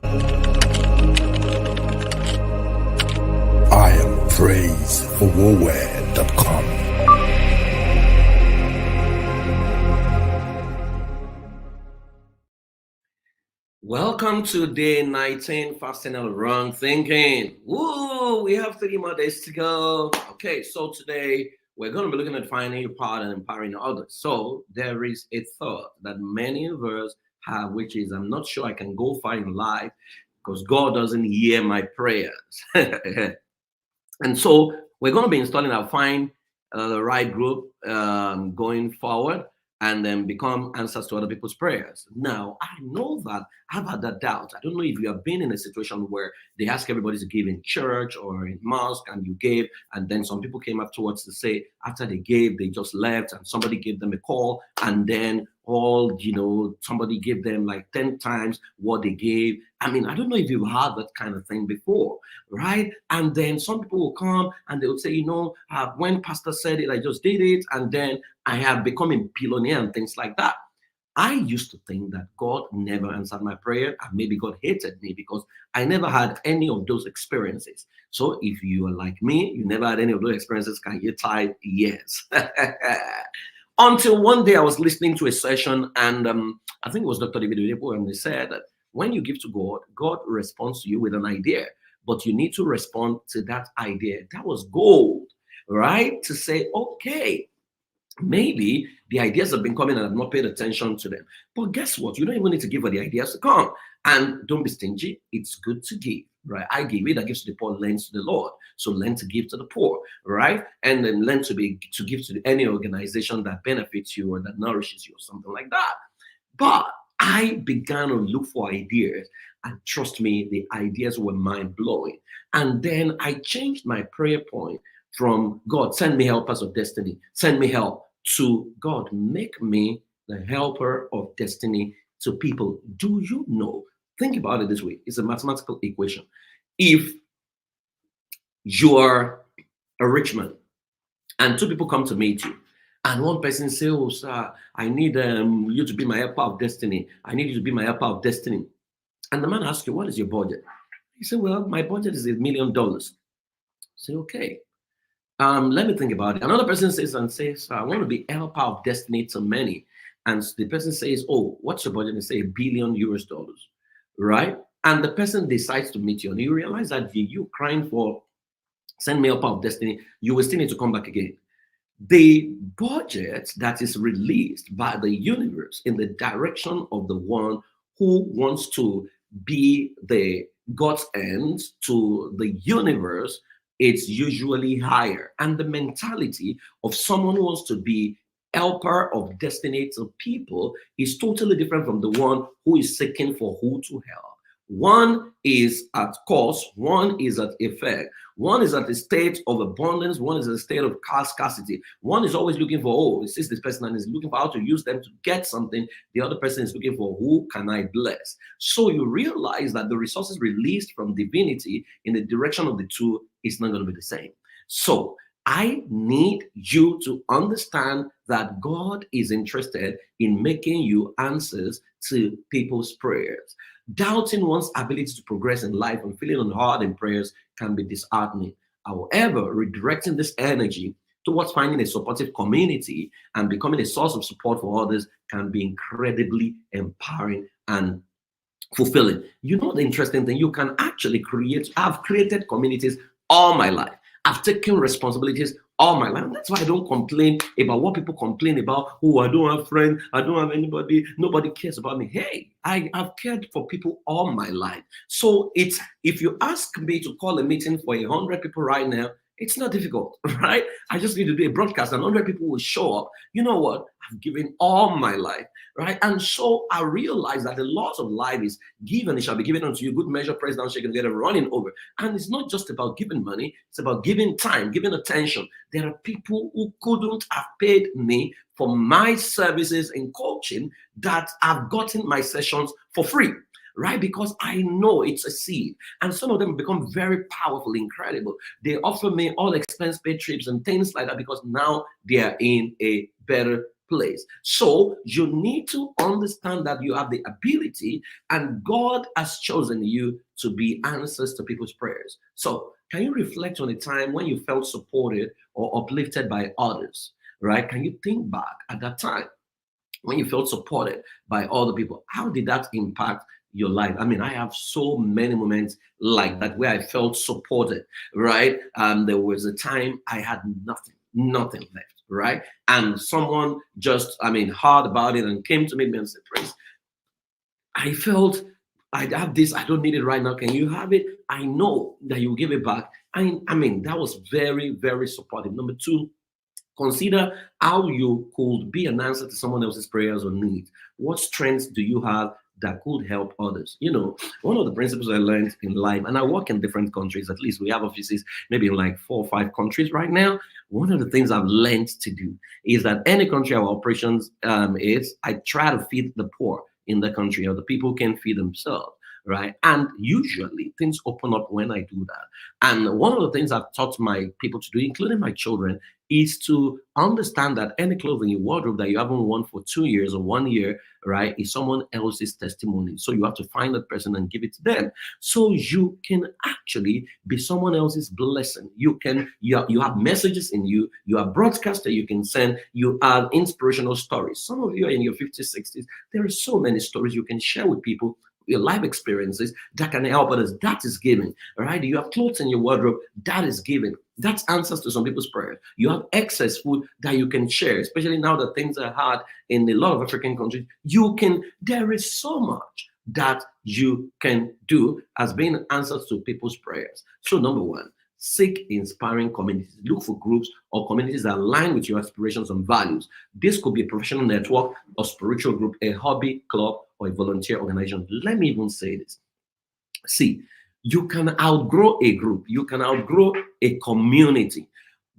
I am praise for warware.com. Welcome to day 19, fasting and wrong thinking. Woo! We have 3 more days to go. Okay, so today we're going to be looking at finding your part and empowering others. So there is a thought that many of us have, which is, I'm not sure I can go far in life because God doesn't hear my prayers. And so we're going to be installing our Find the Right group going forward, and then become answers to other people's prayers. Now, I know that I've had that doubt. I don't know if you have been in a situation where they ask everybody to give in church or in mosque, and you gave, and then some people came afterwards to say after they gave, they just left, and somebody gave them a call, and then somebody gave them like 10 times what they gave. I mean, I don't know if you've had that kind of thing before, right? And then some people will come and they will say, when pastor said it, I just did it, and then I have become a billionaire and things like that. I used to think that God never answered my prayer, and maybe God hated me because I never had any of those experiences. So if you are like me, you never had any of those experiences, can you type yes? Until one day I was listening to a session, and I think it was Dr. David Oyedepo, and they said that when you give to God, God responds to you with an idea, but you need to respond to that idea. That was gold, right? To say, okay, maybe the ideas have been coming and I've not paid attention to them. But guess what? You don't even need to give for the ideas to come. And don't be stingy. It's good to give, right? I give it. That gives to the poor, lends to the Lord. So learn to give to the poor, right? And then learn to give to any organization that benefits you or that nourishes you or something like that. But I began to look for ideas, and trust me, the ideas were mind-blowing. And then I changed my prayer point from God, send me helpers of destiny, send me help, to God, make me the helper of destiny to people. Do you know? Think about it this way. It's a mathematical equation. If you're a rich man and 2 people come to meet you, and one person says, oh, sir, I need you to be my helper of destiny. I need you to be my helper of destiny. And the man asks you, what is your budget? He said, well, my budget is $1 million. Say, okay. Let me think about it. Another person says, I want to be helper of destiny to many. And the person says, oh, what's your budget? They say $1 billion US dollars, right? And the person decides to meet you, and you realize that you crying for send me helper of destiny, you will still need to come back again. The budget that is released by the universe in the direction of the one who wants to be the God's end to the universe, it's usually higher. And the mentality of someone who wants to be helper of destiny to people is totally different from the one who is seeking for who to help. One is at cost, one is at effect, one is at a state of abundance, one is at a state of scarcity. One is always looking for, oh, it sees this person and is looking for how to use them to get something. The other person is looking for, who can I bless? So you realize that the resources released from divinity in the direction of the two is not going to be the same. So I need you to understand that God is interested in making you answers to people's prayers. Doubting one's ability to progress in life and feeling hard in prayers can be disheartening. However, redirecting this energy towards finding a supportive community and becoming a source of support for others can be incredibly empowering and fulfilling. You know, the interesting thing, you can actually I've created communities all my life. I've taken responsibilities all my life. That's why I don't complain about what people complain about. Oh, I don't have friends. I don't have anybody. Nobody cares about me. Hey, I've cared for people all my life. So if you ask me to call a meeting for 100 people right now, it's not difficult, right? I just need to do a broadcast and 100 people will show up. You know what? I've given all my life, right? And so I realized that the laws of life is given, it shall be given unto you. Good measure, pressed down, shaken together, running over. And it's not just about giving money. It's about giving time, giving attention. There are people who couldn't have paid me for my services in coaching that have gotten my sessions for free. Right? Because I know it's a seed. And some of them become very powerful, incredible. They offer me all expense paid trips and things like that because now they are in a better place. So you need to understand that you have the ability and God has chosen you to be answers to people's prayers. So can you reflect on a time when you felt supported or uplifted by others, right? Can you think back at that time when you felt supported by other people? How did that impact your life? I mean, I have so many moments like that where I felt supported, right? There was a time I had nothing left, right? And someone just, I mean, heard about it and came to me and said, Praise, I felt I have this, I don't need it right now. Can you have it? I know that you give it back. I mean, that was very, very supportive. Number two, consider how you could be an answer to someone else's prayers or needs. What strengths do you have that could help others? You know, one of the principles I learned in life, and I work in different countries, at least we have offices maybe in like 4 or 5 countries right now. One of the things I've learned to do is that any country our operations is, I try to feed the poor in the country, or the people can feed themselves. Right. And usually things open up when I do that. And one of the things I've taught my people to do, including my children, is to understand that any clothes in your wardrobe that you haven't worn for 2 years or 1 year, right, is someone else's testimony. So you have to find that person and give it to them. So you can actually be someone else's blessing. You have messages in you, you are broadcaster, you can send, you have inspirational stories. Some of you are in your 50s, 60s. There are so many stories you can share with people, your life experiences that can help others. That is giving. All right. You have clothes in your wardrobe. That is giving. That's answers to some people's prayers. You have excess food that you can share, especially now that things are hard in a lot of African countries. There is so much that you can do as being answers to people's prayers. So, number one, seek inspiring communities. Look for groups or communities that align with your aspirations and values. This could be a professional network or spiritual group, a hobby club, or a volunteer organization. Let me even say this. See, you can outgrow a group, you can outgrow a community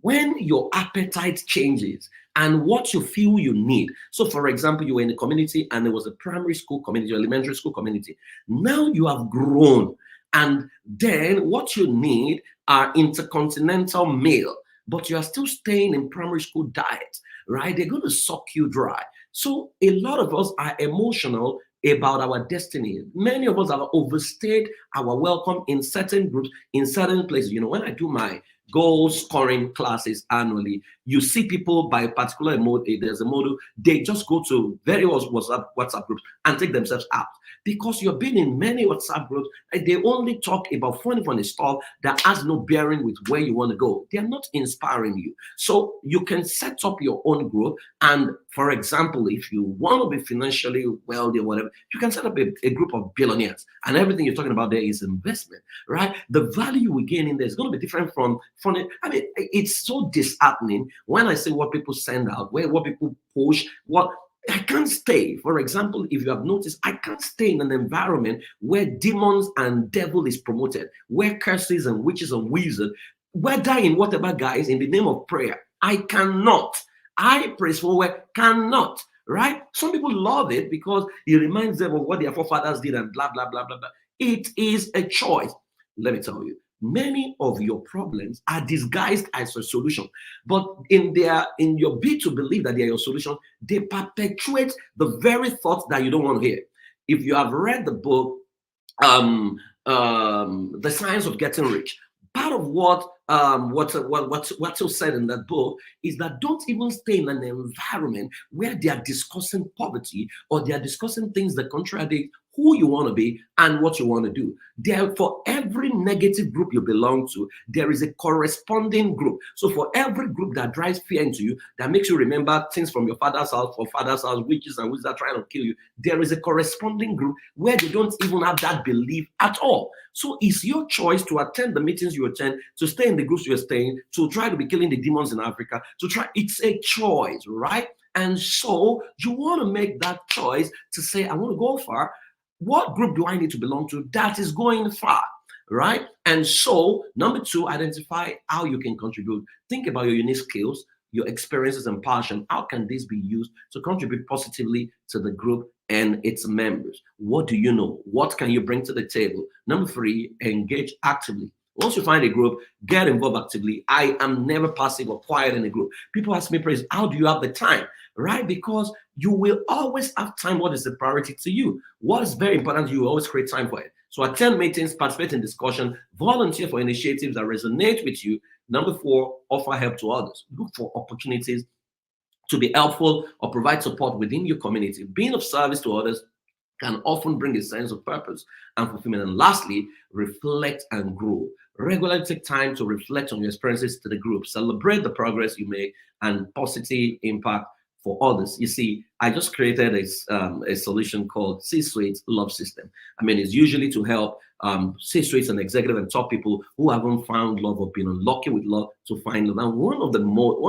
when your appetite changes and what you feel you need. So, for example, you were in a community and there was a primary school community, elementary school community. Now you have grown, and then what you need are intercontinental meal, but you are still staying in primary school diet, right? They're going to suck you dry. So a lot of us are emotional about our destiny. Many of us have overstayed our welcome in certain groups, in certain places. You know, when I do my goal scoring classes annually, you see people by a particular mode, there's a model, they just go to various WhatsApp groups and take themselves out. Because you've been in many WhatsApp groups, and they only talk about funny stuff that has no bearing with where you want to go. They are not inspiring you. So you can set up your own group. And for example, if you want to be financially wealthy or whatever, you can set up a group of billionaires. And everything you're talking about there is investment, right? The value we gain in there is going to be different from funny. I mean, it's so disheartening when I see what people send out, what people push, what I can't stay. For example, if you have noticed, I can't stay in an environment where demons and devil is promoted, where curses and witches and wizards, whether in whatever guise, in the name of prayer. I cannot. I praise forward cannot. Right? Some people love it because it reminds them of what their forefathers did and blah blah blah blah blah. It is a choice. Let me tell you, many of your problems are disguised as a solution, but in your bid to believe that they are your solution, they perpetuate the very thoughts that you don't want to hear. If you have read the book The Science of Getting Rich, part of what Watson said in that book is that don't even stay in an environment where they are discussing poverty or they are discussing things that contradict who you want to be and what you want to do. There, for every negative group you belong to, there is a corresponding group. So for every group that drives fear into you, that makes you remember things from your father's house, witches and wizards are trying to kill you, there is a corresponding group where they don't even have that belief at all. So it's your choice to attend the meetings you attend, to stay in the groups you're staying, to try to be killing the demons in Africa, it's a choice, right? And so you want to make that choice to say, I want to go far. What group do I need to belong to that is going far, right? And so, number two, identify how you can contribute. Think about your unique skills, your experiences and passion. How can this be used to contribute positively to the group and its members? What do you know? What can you bring to the table? Number three, engage actively. Once you find a group, get involved actively. I am never passive or quiet in a group. People ask me, Praise, how do you have the time? right? Because you will always have time. What is the priority to you? What is very important, you will always create time for it. So attend meetings, participate in discussion, volunteer for initiatives that resonate with you. Number four, offer help to others. Look for opportunities to be helpful or provide support within your community. Being of service to others can often bring a sense of purpose and fulfillment. And lastly, reflect and grow. Regularly take time to reflect on your experiences to the group, celebrate the progress you make, and positive impact for others. You see, I just created a solution called C-Suite Love System. I mean, it's usually to help C-suites and executive and top people who haven't found love or been unlucky with love to find love. And one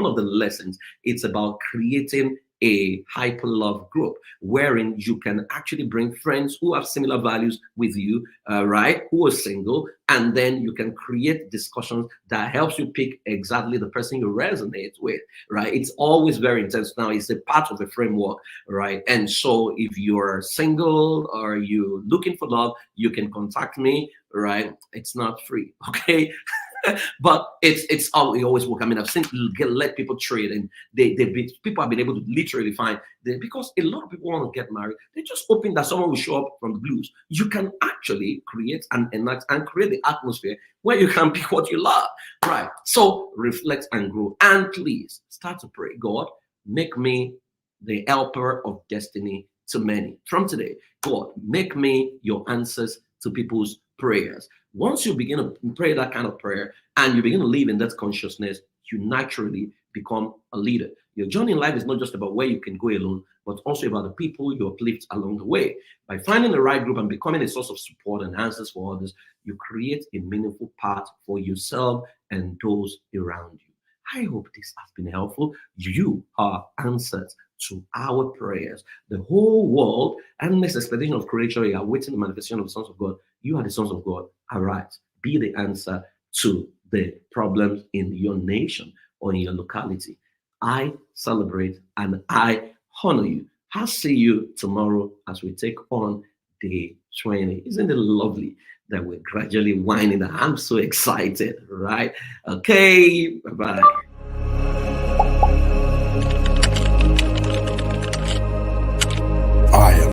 of the lessons, it's about creating a hyper love group wherein you can actually bring friends who have similar values with you, right? Who are single, and then you can create discussions that helps you pick exactly the person you resonate with, right? It's always very intense. Now, it's a part of the framework, right? And so, if you're single or you're looking for love, you can contact me, right? It's not free, okay? But it's how we always work. I mean, I've seen let people trade, and people have been able to literally find because a lot of people want to get married. They just hoping that someone will show up from the blues. You can actually create and create the atmosphere where you can pick what you love, right? So reflect and grow, and please start to pray. God, make me the helper of destiny to many. From today, God, make me your answers to people's prayers. Once you begin to pray that kind of prayer and you begin to live in that consciousness, you naturally become a leader. Your journey in life is not just about where you can go alone, but also about the people you uplift along the way. By finding the right group and becoming a source of support and answers for others, you create a meaningful path for yourself and those around you. I hope this has been helpful. You are answers to our prayers. The whole world and this expectation of creation are waiting the manifestation of the sons of God. You are the sons of God. Arise. Be the answer to the problems in your nation or in your locality. I celebrate and I honor you. I'll see you tomorrow as we take on day 20. Isn't it lovely that we're gradually winding down? I'm so excited, right? Okay, bye-bye.